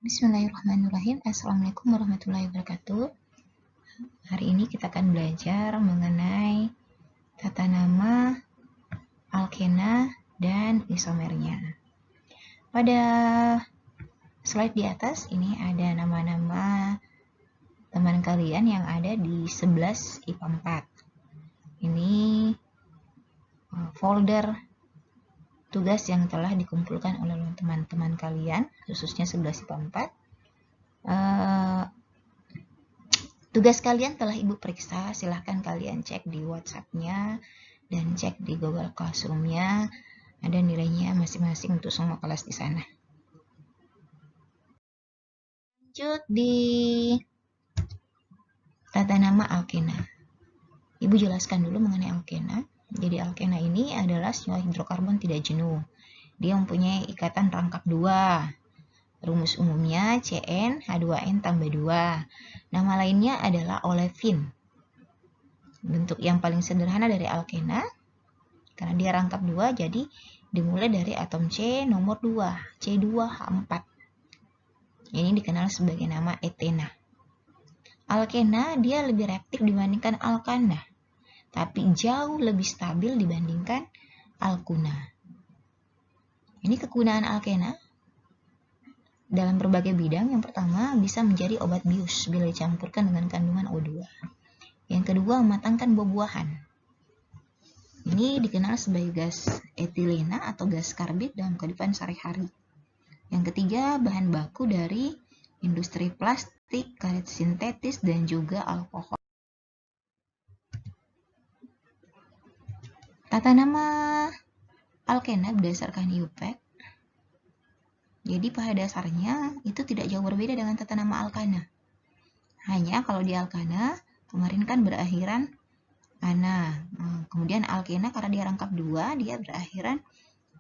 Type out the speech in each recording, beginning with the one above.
Bismillahirrahmanirrahim. Assalamualaikum warahmatullahi wabarakatuh. Hari ini kita akan belajar mengenai tata nama alkena dan isomernya. Pada slide di atas ini ada nama-nama teman kalian yang ada di 11 IPA 4. Ini folder tugas yang telah dikumpulkan oleh teman-teman kalian, khususnya 11 IPA 4. Tugas kalian telah Ibu periksa, silahkan kalian cek di WhatsApp-nya dan cek di Google Classroom-nya. Ada nilainya masing-masing untuk semua kelas di sana. Lanjut di tata nama alkena. Ibu jelaskan dulu mengenai alkena. Jadi alkena ini adalah senyawa hidrokarbon tidak jenuh. Dia mempunyai ikatan rangkap 2. Rumus umumnya CnH2n tambah 2. Nama lainnya adalah olefin. Bentuk yang paling sederhana dari alkena, karena dia rangkap 2, jadi dimulai dari atom C nomor 2, C2H4. Ini dikenal sebagai nama etena. Alkena dia lebih reaktif dibandingkan alkana, tapi jauh lebih stabil dibandingkan alkuna. Ini kegunaan alkena dalam berbagai bidang. Yang pertama, bisa menjadi obat bius bila dicampurkan dengan kandungan O2. Yang kedua, mematangkan buah-buahan. Ini dikenal sebagai gas etilena atau gas karbit dalam kehidupan sehari-hari. Yang ketiga, bahan baku dari industri plastik, karet sintetis, dan juga alkohol. Tata nama alkena berdasarkan IUPAC. Jadi pada dasarnya itu tidak jauh berbeda dengan tata nama alkana. Hanya kalau di alkana kemarin kan berakhiran ana. Kemudian alkena karena dia rangkap 2, dia berakhiran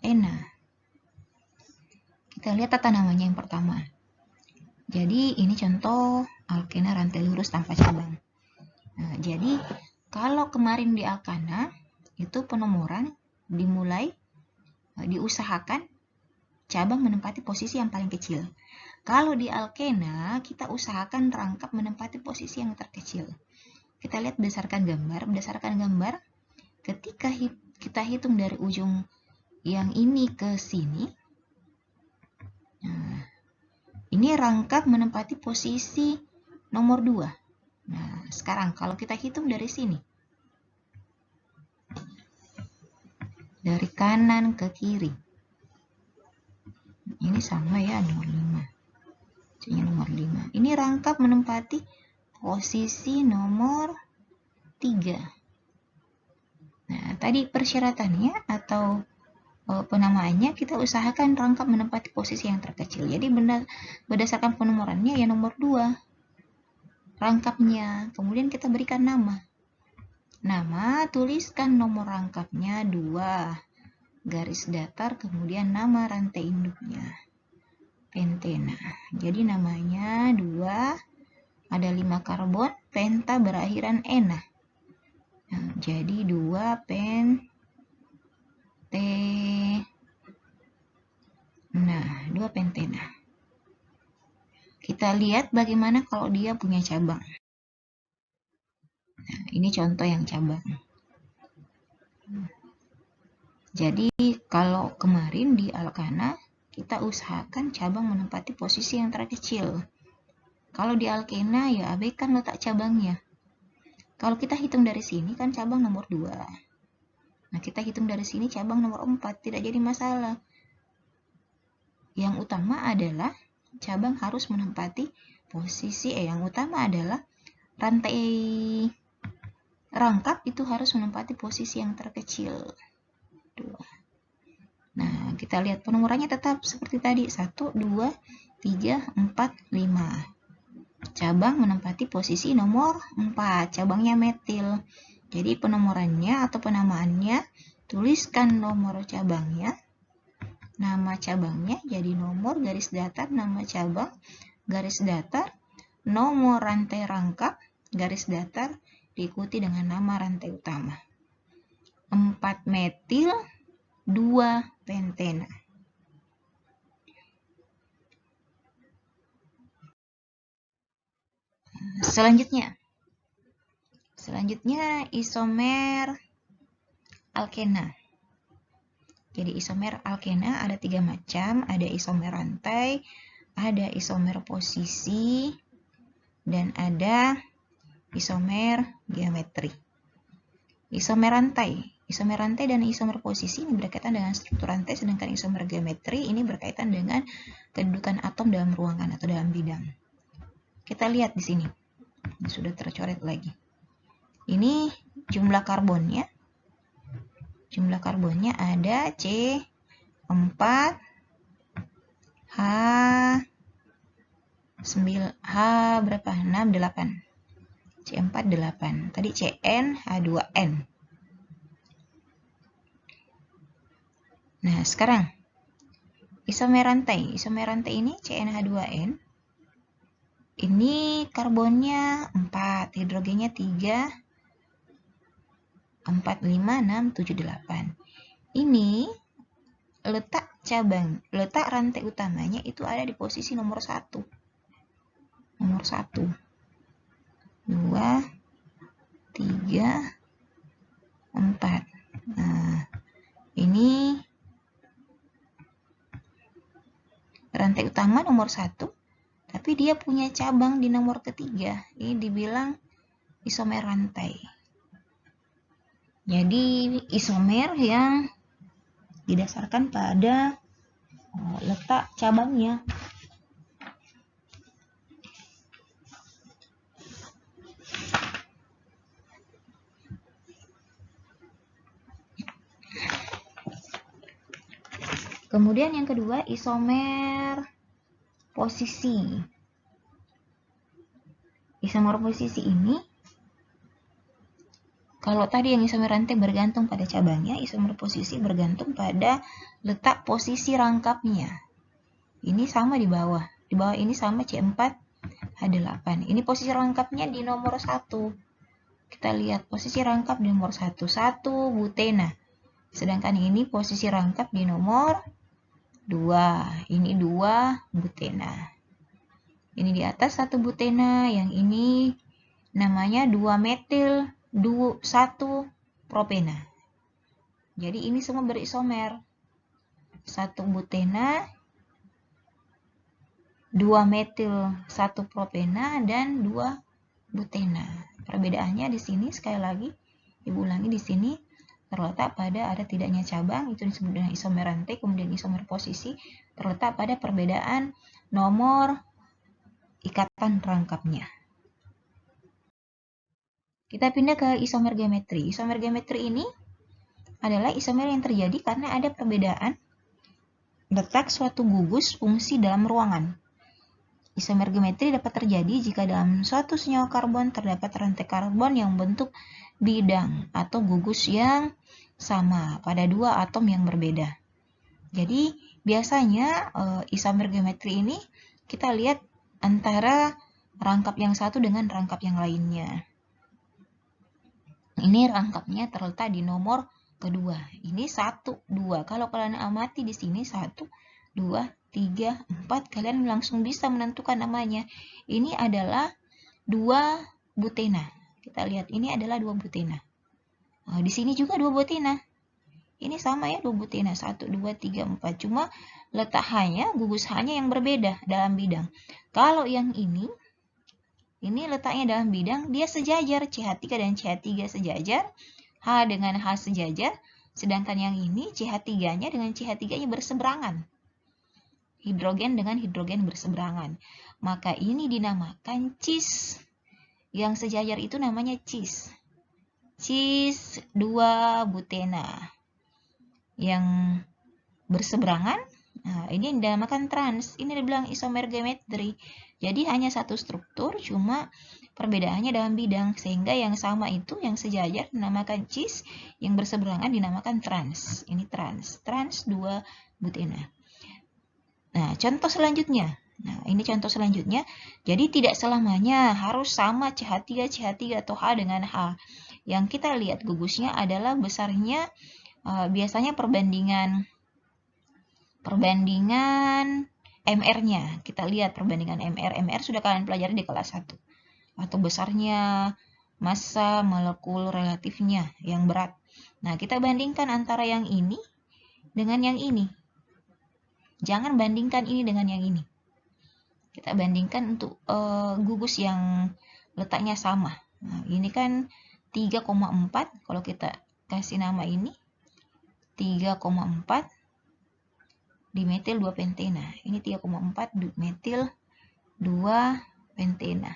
ena. Kita lihat tata namanya yang pertama. Jadi ini contoh alkena rantai lurus tanpa cabang. Nah, jadi kalau kemarin di alkana itu penomoran dimulai diusahakan cabang menempati posisi yang paling kecil. Kalau di alkena kita usahakan rangkap menempati posisi yang terkecil. Kita lihat berdasarkan gambar. Ketika kita hitung dari ujung yang ini ke sini, nah, ini rangkap menempati posisi nomor 2. Nah, sekarang kalau kita hitung dari sini, dari kanan ke kiri, ini sama ya, nomor 5. C-nya nomor 5. Ini rangkap menempati posisi nomor 3. Nah, tadi persyaratannya atau penamaannya kita usahakan rangkap menempati posisi yang terkecil. Jadi berdasarkan penomorannya ya nomor 2 rangkapnya. Kemudian kita berikan nama. Nama, tuliskan nomor rangkapnya 2 garis datar, kemudian nama rantai induknya pentena. Jadi namanya 2, ada 5 karbon, penta berakhiran ena. Nah, jadi 2 pentena. Nah, 2 pentena. Kita lihat bagaimana kalau dia punya cabang. Nah, ini contoh yang cabang. Jadi kalau kemarin di alkana kita usahakan cabang menempati posisi yang terkecil. Kalau di alkena ya abaikan letak cabangnya. Kalau kita hitung dari sini kan cabang nomor 2. Nah, kita hitung dari sini cabang nomor 4, tidak jadi masalah. Yang utama adalah cabang harus menempati posisi yang utama adalah rantai rangkap itu harus menempati posisi yang terkecil. 2. Nah, kita lihat penomorannya tetap seperti tadi, 1, 2, 3, 4, 5. Cabang menempati posisi nomor 4, cabangnya metil. Jadi penomorannya atau penamaannya, tuliskan nomor cabangnya, nama cabangnya jadi nomor garis datar nama cabang garis datar nomor rantai rangkap garis datar diikuti dengan nama rantai utama. 4 metil 2 pentena. Selanjutnya isomer alkena. Jadi isomer alkena ada 3 macam, ada isomer rantai, ada isomer posisi, dan ada isomer geometri. Isomer rantai dan isomer posisi ini berkaitan dengan struktur rantai, sedangkan isomer geometri ini berkaitan dengan kedudukan atom dalam ruangan atau dalam bidang. Kita lihat di sini, ini sudah tercoret lagi. Ini jumlah karbonnya. Jumlah karbonnya ada C4, H berapa? 6, 8. C4, 8. Tadi Cn, H2n. Nah, sekarang isomer rantai. Isomer rantai ini CnH2n. Ini karbonnya 4, hidrogennya 3, 4, 5, 6, 7, 8. Ini letak rantai utamanya itu ada di posisi nomor 1. Nomor 1. 2, 3, 4. Nah, ini rantai utama nomor 1, tapi dia punya cabang di nomor ketiga. Ini dibilang isomer rantai. Jadi isomer yang didasarkan pada letak cabangnya. Kemudian yang kedua isomer posisi. Isomer posisi ini, kalau tadi yang isomer rantai bergantung pada cabangnya, isomer posisi bergantung pada letak posisi rangkapnya. Ini sama di bawah. Di bawah ini sama C4, H8. Ini posisi rangkapnya di nomor 1. Kita lihat posisi rangkap di nomor 1. 1 butena. Sedangkan ini posisi rangkap di nomor 2. Ini 2 butena. Ini di atas 1 butena, yang ini namanya 2 metil 1 propena. Jadi ini semua berisomer. 1 butena, 2 metil 1 propena, dan 2 butena. Perbedaannya di sini sekali lagi, Ibu ulangi di sini terletak pada ada tidaknya cabang, itu disebut dengan isomer rantai. Kemudian isomer posisi terletak pada perbedaan nomor ikatan rangkapnya. Kita pindah ke isomer geometri. Isomer geometri ini adalah isomer yang terjadi karena ada perbedaan letak suatu gugus fungsi dalam ruangan. Isomer geometri dapat terjadi jika dalam suatu senyawa karbon terdapat rantai karbon yang bentuk bidang atau gugus yang sama pada 2 atom yang berbeda. Jadi biasanya isomer geometri ini kita lihat antara rangkap yang satu dengan rangkap yang lainnya. Ini rangkapnya terletak di nomor kedua. Ini 1, 2. Kalau kalian amati di sini 1, 2, 3, 4, kalian langsung bisa menentukan namanya. Ini adalah 2 butena. Kita lihat ini adalah 2 butena. Nah, di sini juga 2 butena. Ini sama ya, 2 butena. 1, 2, 3, 4. Cuma letak H-nya, gugus H-nya yang berbeda dalam bidang. Kalau yang ini letaknya dalam bidang, dia sejajar, CH3 dan CH3 sejajar, H dengan H sejajar, sedangkan yang ini CH3-nya dengan CH3-nya berseberangan. Hidrogen dengan hidrogen berseberangan. Maka ini dinamakan cis. Yang sejajar itu namanya cis. Cis 2 butena. Yang berseberangan, nah ini dinamakan trans. Ini dibilang isomer geometri. Jadi hanya satu struktur, cuma perbedaannya dalam bidang. Sehingga yang sama itu, yang sejajar dinamakan cis, yang berseberangan dinamakan trans. Ini trans. Trans 2 butena. Nah, contoh selanjutnya. Nah, ini contoh selanjutnya. Jadi tidak selamanya harus sama CH3, CH3 atau H dengan H. Yang kita lihat gugusnya adalah besarnya, biasanya perbandingan MR-nya. Kita lihat perbandingan MR. MR sudah kalian pelajari di kelas 1. atau besarnya massa molekul relatifnya yang berat. Nah, kita bandingkan antara yang ini dengan yang ini. Jangan bandingkan ini dengan yang ini. Kita bandingkan untuk gugus yang letaknya sama. Nah, ini kan 3,4. Kalau kita kasih nama ini 3,4 dimetil 2 pentena. Ini 3,4 metil 2 pentena.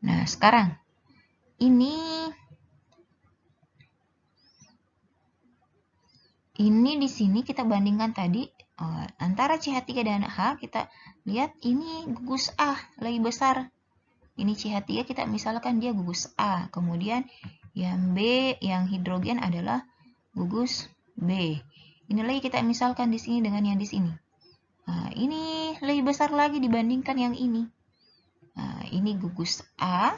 Nah, sekarang ini di sini kita bandingkan tadi antara CH3 dan H, kita lihat ini gugus A lebih besar. Ini CH3 kita misalkan dia gugus A, kemudian yang B, yang hidrogen adalah gugus B. Ini lagi kita misalkan di sini dengan yang di sini. Nah, ini lebih besar lagi dibandingkan yang ini. Nah, ini gugus A.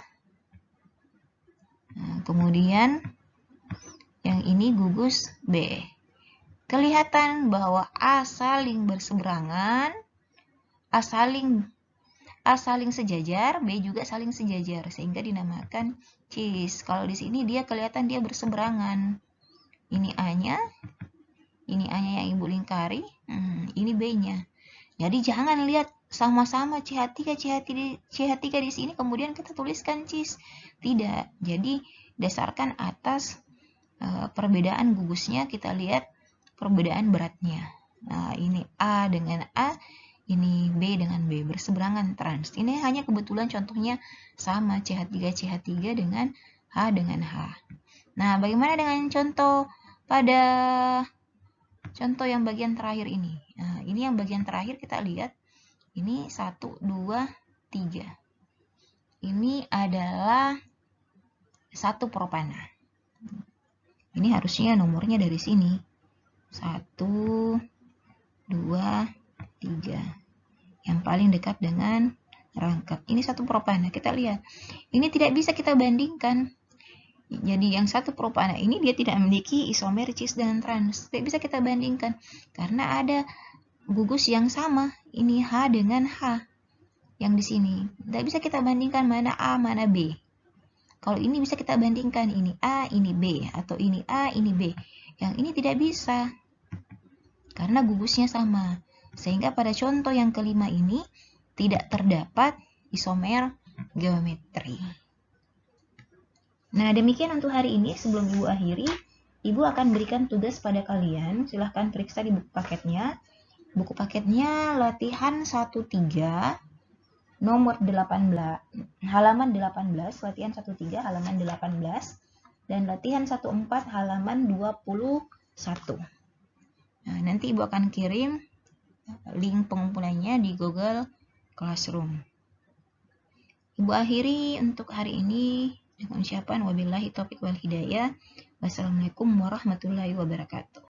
Nah, kemudian yang ini gugus B. Kelihatan bahwa A saling berseberangan, A saling sejajar, B juga saling sejajar, sehingga dinamakan cis. Kalau di sini dia kelihatan dia berseberangan. Ini A-nya yang Ibu lingkari, ini B-nya. Jadi jangan lihat sama-sama CH3 di sini kemudian kita tuliskan cis. Tidak. Jadi dasarkan atas perbedaan gugusnya, kita lihat perbedaan beratnya. Nah, ini A dengan A, ini B dengan B, berseberangan trans. Ini hanya kebetulan contohnya sama, CH3 dengan H dengan H. Nah, bagaimana dengan contoh pada contoh yang bagian terakhir ini? Nah, ini yang bagian terakhir kita lihat, ini 1, 2, 3. Ini adalah 1 propana. Ini harusnya nomornya dari sini. 1, 2, 3. Yang paling dekat dengan rangkap. Ini 1 propana. Kita lihat. Ini tidak bisa kita bandingkan. Jadi yang 1 propana ini dia tidak memiliki isomer cis dan trans. Tidak bisa kita bandingkan. Karena ada gugus yang sama. Ini H dengan H. Yang di sini. Tidak bisa kita bandingkan mana A, mana B. Kalau ini bisa kita bandingkan. Ini A, ini B. Atau ini A, ini B. Yang ini tidak bisa. Karena gugusnya sama. Sehingga pada contoh yang kelima ini tidak terdapat isomer geometri. Nah, demikian untuk hari ini. Sebelum Ibu akhiri, Ibu akan berikan tugas pada kalian. Silahkan periksa di buku paketnya. Buku paketnya latihan 1-3 nomor 18, halaman 18, latihan 1-3 halaman 18, dan latihan 1-4 halaman 21. Nah, nanti Ibu akan kirim link pengumpulannya di Google Classroom. Ibu akhiri untuk hari ini dengan ucapan wabillahi taufiq wal hidayah. Wassalamualaikum warahmatullahi wabarakatuh.